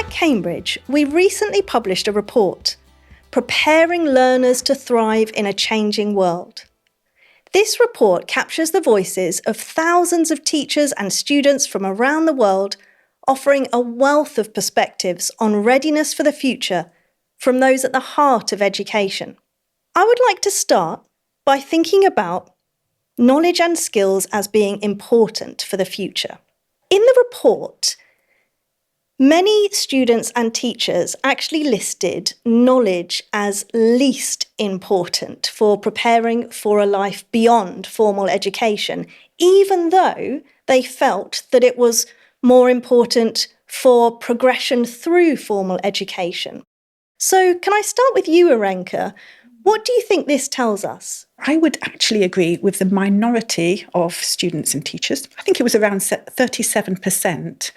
At Cambridge, we recently published a report, Preparing Learners to Thrive in a Changing World. This report captures the voices of thousands of teachers and students from around the world, offering a wealth of perspectives on readiness for the future from those at the heart of education. I would like to start by thinking about knowledge and skills as being important for the future. In the report, many students and teachers actually listed knowledge as least important for preparing for a life beyond formal education, even though they felt that it was more important for progression through formal education. So can I start with you, Irenka? What do you think this tells us? I would actually agree with the minority of students and teachers. I think it was around 37%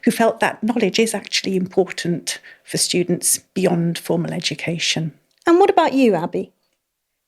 who felt that knowledge is actually important for students beyond formal education. And what about you, Abbi?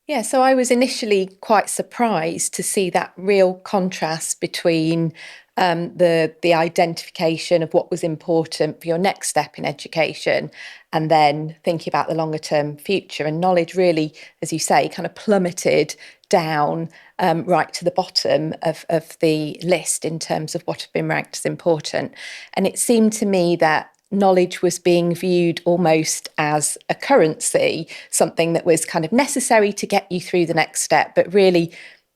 Yeah, so I was initially quite surprised to see that real contrast between the identification of what was important for your next step in education and then thinking about the longer term future. And knowledge really, as you say, kind of plummeted down right to the bottom of the list in terms of what had been ranked as important. And it seemed to me that knowledge was being viewed almost as a currency, something that was kind of necessary to get you through the next step, but really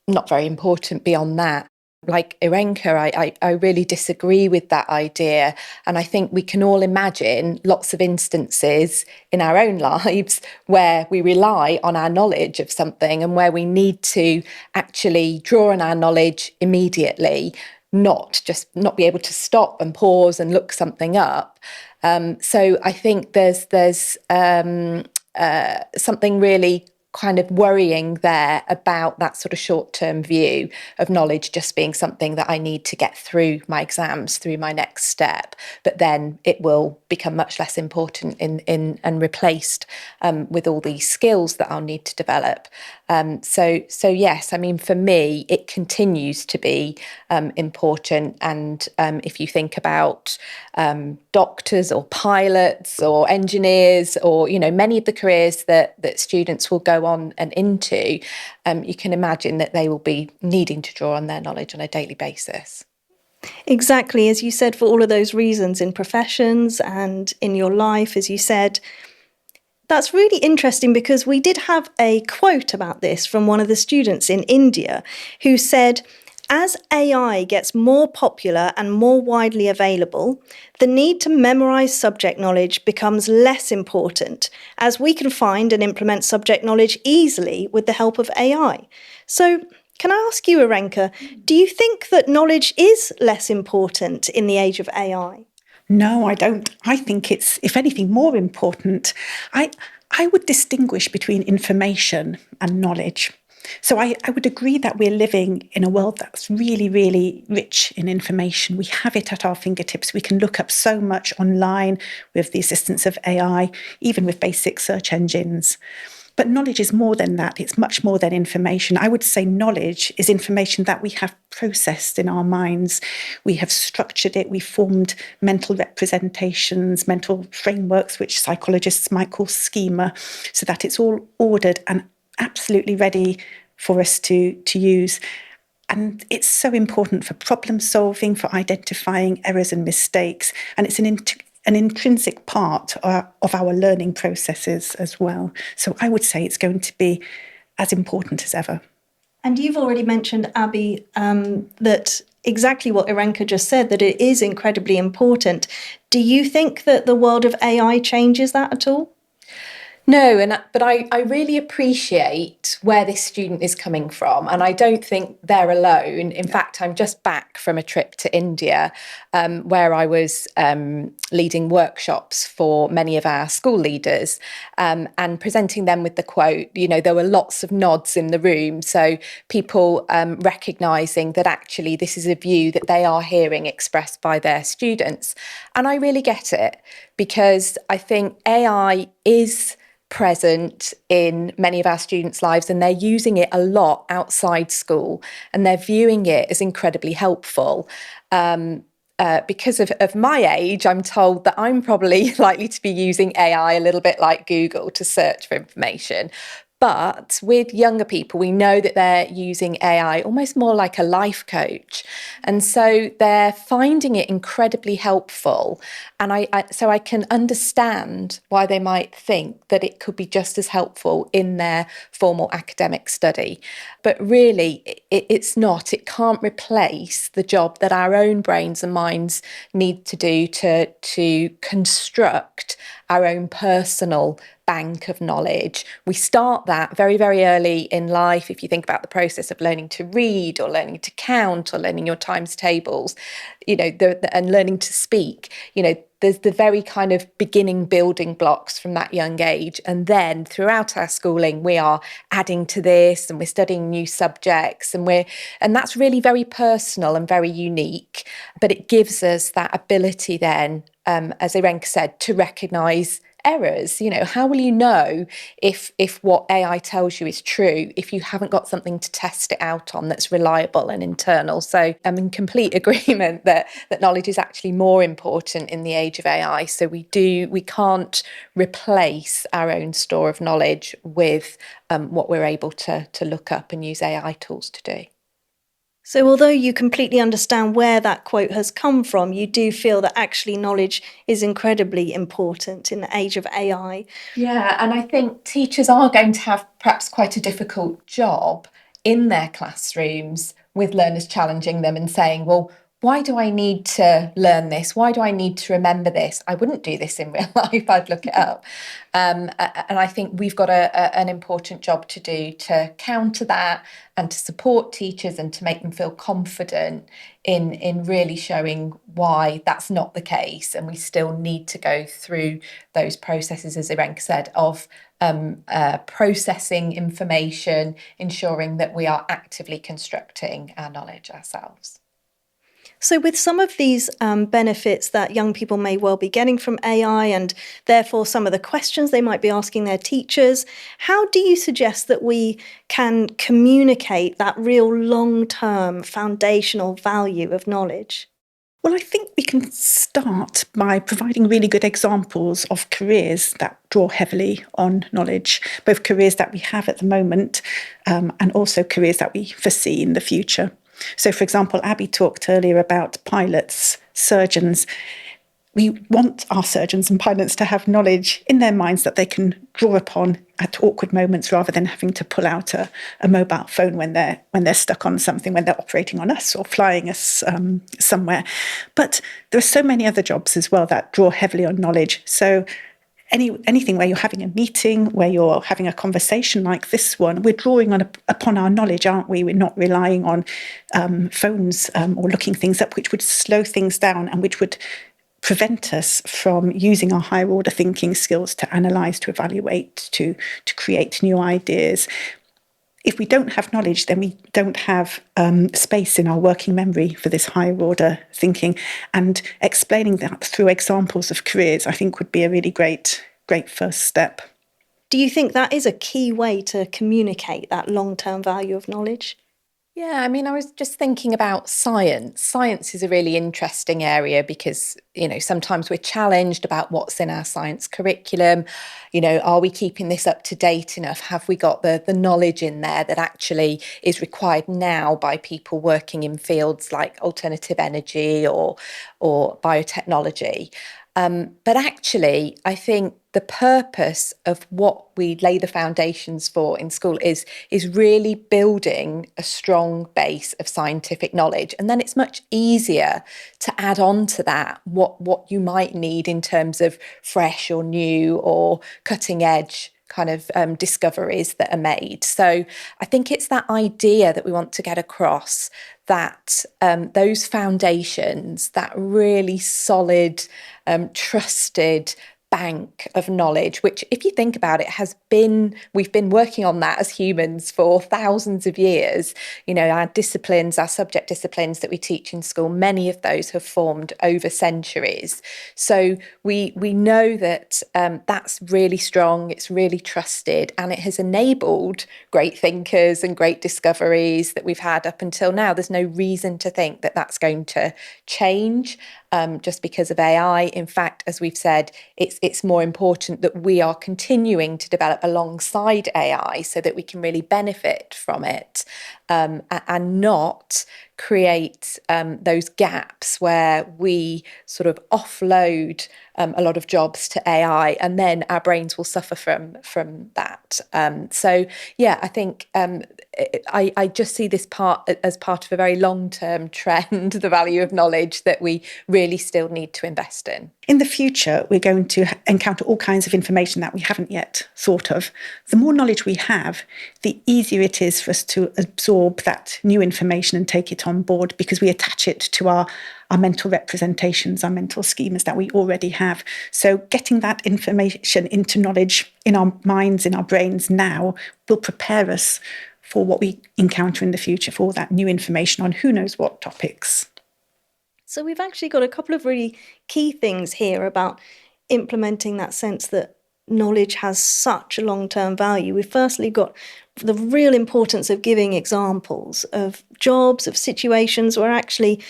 not very important beyond that. Like Irenka, I really disagree with that idea. And I think we can all imagine lots of instances in our own lives where we rely on our knowledge of something and where we need to actually draw on our knowledge immediately, not be able to stop and pause and look something up. So I think there's something really kind of worrying there about that sort of short-term view of knowledge just being something that I need to get through my exams, through my next step, but then it will become much less important in and replaced with all these skills that I'll need to develop. So yes, I mean, for me, it continues to be important. And if you think about doctors or pilots or engineers or, many of the careers that students will go on and into, you can imagine that they will be needing to draw on their knowledge on a daily basis. Exactly, as you said, for all of those reasons in professions and in your life, as you said. That's really interesting because we did have a quote about this from one of the students in India who said, as AI gets more popular and more widely available, the need to memorize subject knowledge becomes less important as we can find and implement subject knowledge easily with the help of AI. So can I ask you, Irenka, do you think that knowledge is less important in the age of AI? No, I don't. I think it's, if anything, more important. I would distinguish between information and knowledge. So I would agree that we're living in a world that's really, really rich in information. We have it at our fingertips. We can look up so much online with the assistance of AI, even with basic search engines. But knowledge is more than that. It's much more than information. I would say knowledge is information that we have processed in our minds. We have structured it. We formed mental representations, mental frameworks, which psychologists might call schema, so that it's all ordered and absolutely ready for us to use. And it's so important for problem solving, for identifying errors and mistakes. And it's an intrinsic part of our learning processes as well. So I would say it's going to be as important as ever. And you've already mentioned, Abbi, that exactly what Irenka just said, that it is incredibly important. Do you think that the world of AI changes that at all? No, but I really appreciate where this student is coming from, and I don't think they're alone. In fact, I'm just back from a trip to India where I was leading workshops for many of our school leaders and presenting them with the quote. There were lots of nods in the room, so people recognising that actually this is a view that they are hearing expressed by their students. And I really get it, because I think AI is present in many of our students' lives, and they're using it a lot outside school, and they're viewing it as incredibly helpful. because of my age, I'm told that I'm probably likely to be using AI a little bit like Google to search for information. But with younger people, we know that they're using AI almost more like a life coach. And so they're finding it incredibly helpful. And so I can understand why they might think that it could be just as helpful in their formal academic study. But really, it's not. It can't replace the job that our own brains and minds need to do to construct our own personal bank of knowledge. We start that very, very early in life. If you think about the process of learning to read or learning to count or learning your times tables, and learning to speak, there's the very kind of beginning building blocks from that young age. And then throughout our schooling, we are adding to this and we're studying new subjects and that's really very personal and very unique. But it gives us that ability then, as Irenka said, to recognise errors. How will you know if what AI tells you is true if you haven't got something to test it out on that's reliable and internal? So I'm in complete agreement that knowledge is actually more important in the age of AI. So we can't replace our own store of knowledge with what we're able to look up and use AI tools to do. So although you completely understand where that quote has come from, you do feel that actually knowledge is incredibly important in the age of AI. Yeah, and I think teachers are going to have perhaps quite a difficult job in their classrooms with learners challenging them and saying, well, why do I need to learn this? Why do I need to remember this? I wouldn't do this in real life. I'd look it up. And I think we've got an important job to do to counter that and to support teachers and to make them feel confident in really showing why that's not the case. And we still need to go through those processes, as Irenka said, of processing information, ensuring that we are actively constructing our knowledge ourselves. So with some of these benefits that young people may well be getting from AI and therefore some of the questions they might be asking their teachers, how do you suggest that we can communicate that real long-term foundational value of knowledge? Well, I think we can start by providing really good examples of careers that draw heavily on knowledge, both careers that we have at the moment and also careers that we foresee in the future. So, for example, Abbi talked earlier about pilots, surgeons. We want our surgeons and pilots to have knowledge in their minds that they can draw upon at awkward moments rather than having to pull out a mobile phone when they're stuck on something, when they're operating on us or flying us somewhere. But there are so many other jobs as well that draw heavily on knowledge. So anything where you're having a meeting, where you're having a conversation like this one, we're drawing upon our knowledge, aren't we? We're not relying on phones or looking things up, which would slow things down and which would prevent us from using our higher order thinking skills to analyse, to evaluate, to create new ideas. If we don't have knowledge, then we don't have space in our working memory for this higher order thinking. And explaining that through examples of careers, I think, would be a really great first step. Do you think that is a key way to communicate that long-term value of knowledge? Yeah, I mean, I was just thinking about science. Science is a really interesting area because, sometimes we're challenged about what's in our science curriculum. Are we keeping this up to date enough? Have we got the knowledge in there that actually is required now by people working in fields like alternative energy or biotechnology? But actually, I think the purpose of what we lay the foundations for in school is really building a strong base of scientific knowledge. And then it's much easier to add on to that what you might need in terms of fresh or new or cutting edge kind of discoveries that are made. So I think it's that idea that we want to get across, that those foundations, that really solid, trusted bank of knowledge, which, if you think about it, we've been working on that as humans for thousands of years. Our disciplines, our subject disciplines that we teach in school, many of those have formed over centuries. So we know that that's really strong, it's really trusted, and it has enabled great thinkers and great discoveries that we've had up until now. There's no reason to think that that's going to change just because of AI. In fact, as we've said, it's more important that we are continuing to develop alongside AI so that we can really benefit from it, and not create those gaps where we sort of offload a lot of jobs to AI, and then our brains will suffer from that. So yeah, I think I just see this as part of a very long-term trend, the value of knowledge that we really still need to invest in. In the future, we're going to encounter all kinds of information that we haven't yet thought of. The more knowledge we have, the easier it is for us to absorb that new information and take it on board, because we attach it to our mental representations, our mental schemas that we already have. So getting that information into knowledge in our minds, in our brains now, will prepare us for what we encounter in the future, for all that new information on who knows what topics. So we've actually got a couple of really key things here about implementing that sense that knowledge has such a long-term value. We've firstly got the real importance of giving examples of jobs, of situations where actually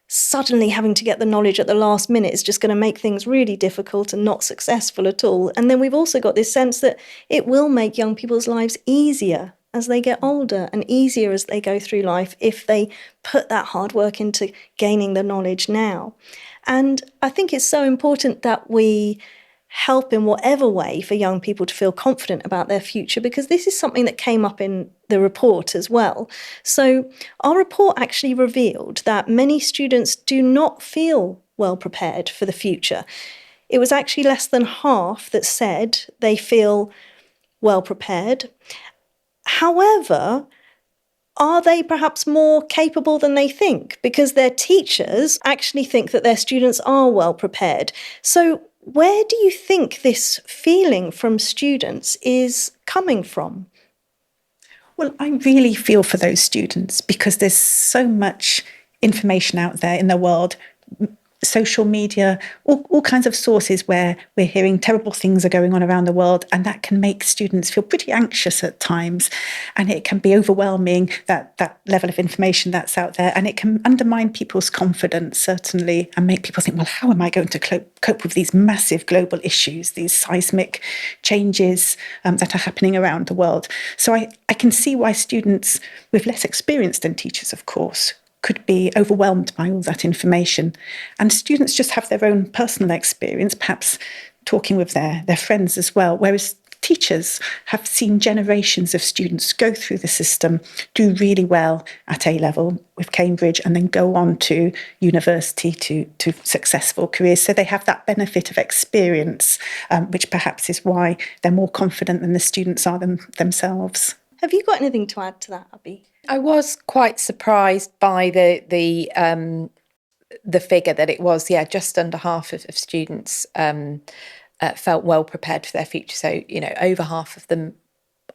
suddenly having to get the knowledge at the last minute is just going to make things really difficult and not successful at all. And then we've also got this sense that it will make young people's lives easier as they get older, and easier as they go through life if they put that hard work into gaining the knowledge now. And I think it's so important that we help in whatever way for young people to feel confident about their future, because this is something that came up in the report as well. So our report actually revealed that many students do not feel well prepared for the future. It was actually less than half that said they feel well prepared. However, are they perhaps more capable than they think? Because their teachers actually think that their students are well prepared. So where do you think this feeling from students is coming from? Well, I really feel for those students, because there's so much information out there in the world, social media, all kinds of sources where we're hearing terrible things are going on around the world, and that can make students feel pretty anxious at times, and it can be overwhelming, that level of information that's out there, and it can undermine people's confidence, certainly, and make people think, well, how am I going to cope with these massive global issues, these seismic changes that are happening around the world? So I can see why students with less experience than teachers, of course, could be overwhelmed by all that information. And students just have their own personal experience, perhaps talking with their friends as well, whereas teachers have seen generations of students go through the system, do really well at A-level with Cambridge, and then go on to university to successful careers. So they have that benefit of experience, which perhaps is why they're more confident than the students are themselves. Have you got anything to add to that, Abbi? I was quite surprised by the figure that it was, just under half of students felt well prepared for their future. So, over half of them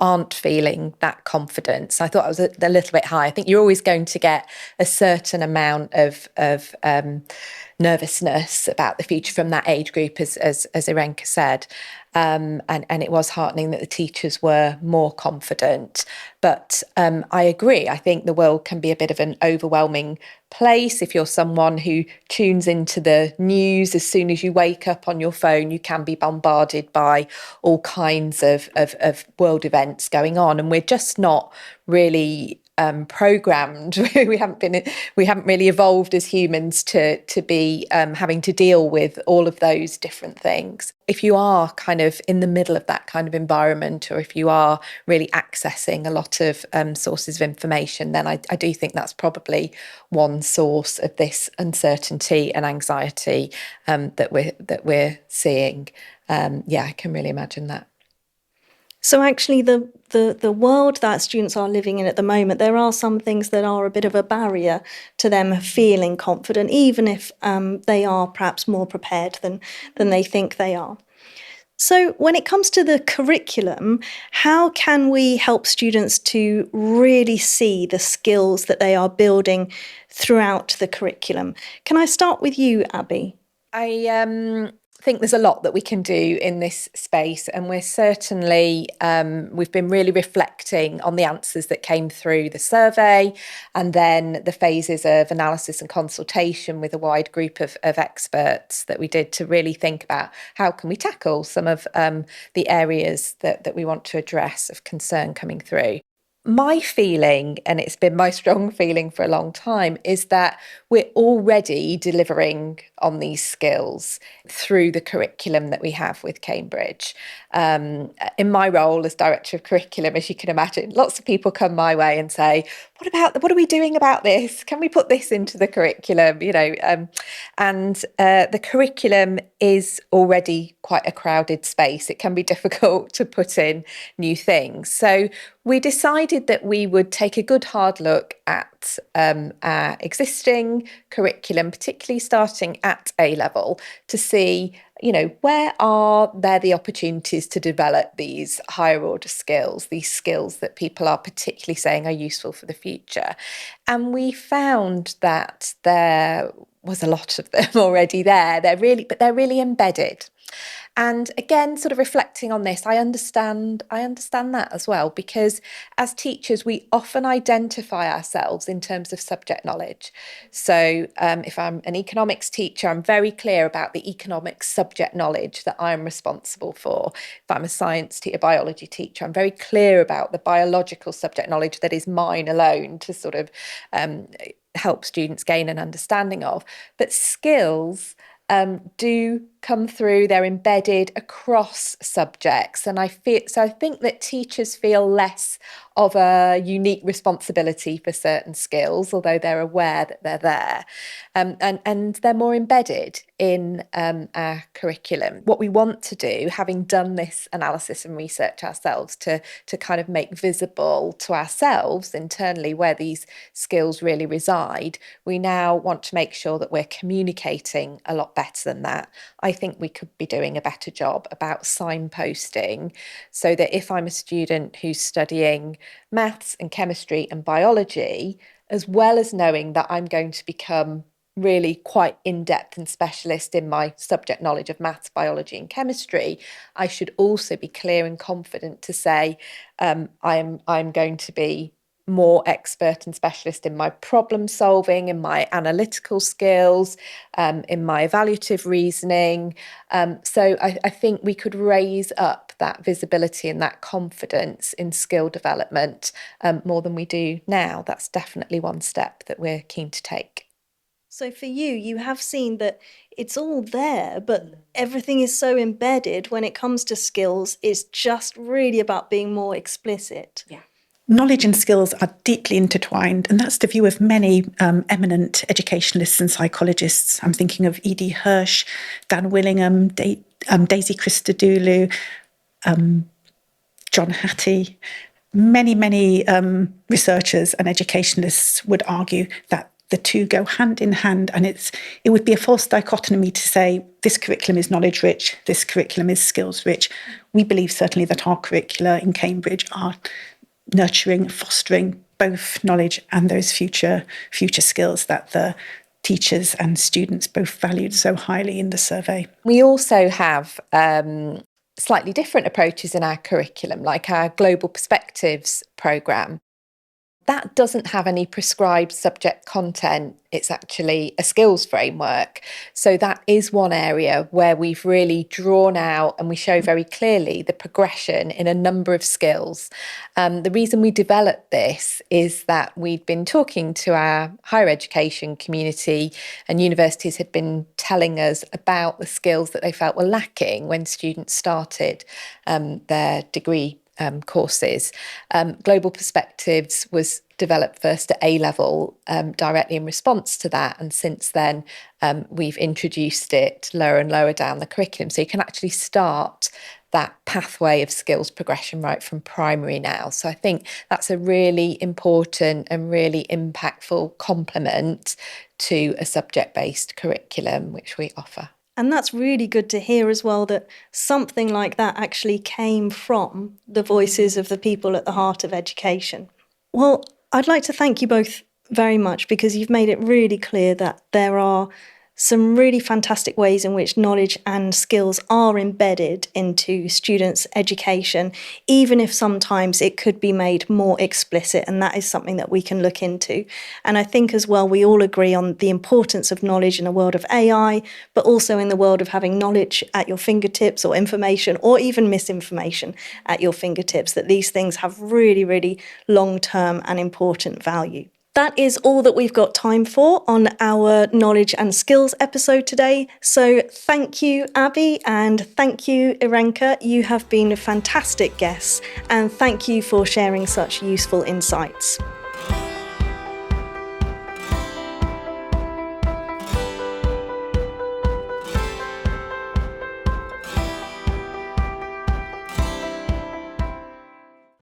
aren't feeling that confidence. I thought it was a little bit high. I think you're always going to get a certain amount of nervousness about the future from that age group, as Irenka said. And it was heartening that the teachers were more confident. But I agree. I think the world can be a bit of an overwhelming place. If you're someone who tunes into the news as soon as you wake up on your phone, you can be bombarded by all kinds of world events going on. And we're just not really programmed. we haven't really evolved as humans to be having to deal with all of those different things. If you are kind of in the middle of that kind of environment, or if you are really accessing a lot of sources of information, then I do think that's probably one source of this uncertainty and anxiety that we're seeing. I can really imagine that. So actually the world that students are living in at the moment, there are some things that are a bit of a barrier to them feeling confident, even if they are perhaps more prepared than they think they are. So when it comes to the curriculum, how can we help students to really see the skills that they are building throughout the curriculum? Can I start with you, Abbi? I think there's a lot that we can do in this space, and we're certainly, we've been really reflecting on the answers that came through the survey and then the phases of analysis and consultation with a wide group of experts that we did to really think about how can we tackle some of the areas that we want to address of concern coming through. My feeling, and it's been my strong feeling for a long time, is that we're already delivering on these skills through the curriculum that we have with Cambridge. In my role as Director of Curriculum, as you can imagine, lots of people come my way and say, what are we doing about this? Can we put this into the curriculum? And the curriculum is already quite a crowded space. It can be difficult to put in new things. So we decided that we would take a good hard look at our existing curriculum, particularly starting at A level, to see, where are there the opportunities to develop these higher order skills, these skills that people are particularly saying are useful for the future. And we found that there was a lot of them already there. They're really embedded. And again, sort of reflecting on this, I understand that as well, because as teachers, we often identify ourselves in terms of subject knowledge. So if I'm an economics teacher, I'm very clear about the economics subject knowledge that I'm responsible for. If I'm a science teacher, biology teacher, I'm very clear about the biological subject knowledge that is mine alone to sort of help students gain an understanding of. But skills do come through, they're embedded across subjects. And I think that teachers feel less of a unique responsibility for certain skills, although they're aware that they're there. And they're more embedded in our curriculum. What we want to do, having done this analysis and research ourselves, to kind of make visible to ourselves internally where these skills really reside, we now want to make sure that we're communicating a lot better than that. I think we could be doing a better job about signposting, so that if I'm a student who's studying maths and chemistry and biology, as well as knowing that I'm going to become really quite in-depth and specialist in my subject knowledge of maths, biology and chemistry, I should also be clear and confident to say I'm going to be more expert and specialist in my problem solving, in my analytical skills, in my evaluative reasoning. So I think we could raise up that visibility and that confidence in skill development more than we do now. That's definitely one step that we're keen to take. So for you, you have seen that it's all there, but everything is so embedded when it comes to skills. It's just really about being more explicit. Yeah. Knowledge and skills are deeply intertwined, and that's the view of many eminent educationalists and psychologists. I'm thinking of E.D. Hirsch, Dan Willingham, Daisy Christodoulou, John Hattie. Many researchers and educationalists would argue that the two go hand in hand, and it would be a false dichotomy to say this curriculum is knowledge rich, this curriculum is skills rich. We believe certainly that our curricula in Cambridge are nurturing, fostering both knowledge and those future skills that the teachers and students both valued so highly in the survey. We also have slightly different approaches in our curriculum, like our Global Perspectives programme. That doesn't have any prescribed subject content. It's actually a skills framework. So that is one area where we've really drawn out and we show very clearly the progression in a number of skills. The reason we developed this is that we'd been talking to our higher education community, and universities had been telling us about the skills that they felt were lacking when students started their degree courses. Global Perspectives was developed first at A level directly in response to that, and since then we've introduced it lower and lower down the curriculum, so you can actually start that pathway of skills progression right from primary now. So I think that's a really important and really impactful complement to a subject-based curriculum which we offer. And that's really good to hear as well, that something like that actually came from the voices of the people at the heart of education. Well, I'd like to thank you both very much, because you've made it really clear that there are some really fantastic ways in which knowledge and skills are embedded into students' education, even if sometimes it could be made more explicit, and that is something that we can look into. And I think as well, we all agree on the importance of knowledge in a world of AI, but also in the world of having knowledge at your fingertips, or information or even misinformation at your fingertips, that these things have really, really long-term and important value. That is all that we've got time for on our knowledge and skills episode today. So thank you, Abbi, and thank you, Irenka. You have been fantastic guests, and thank you for sharing such useful insights.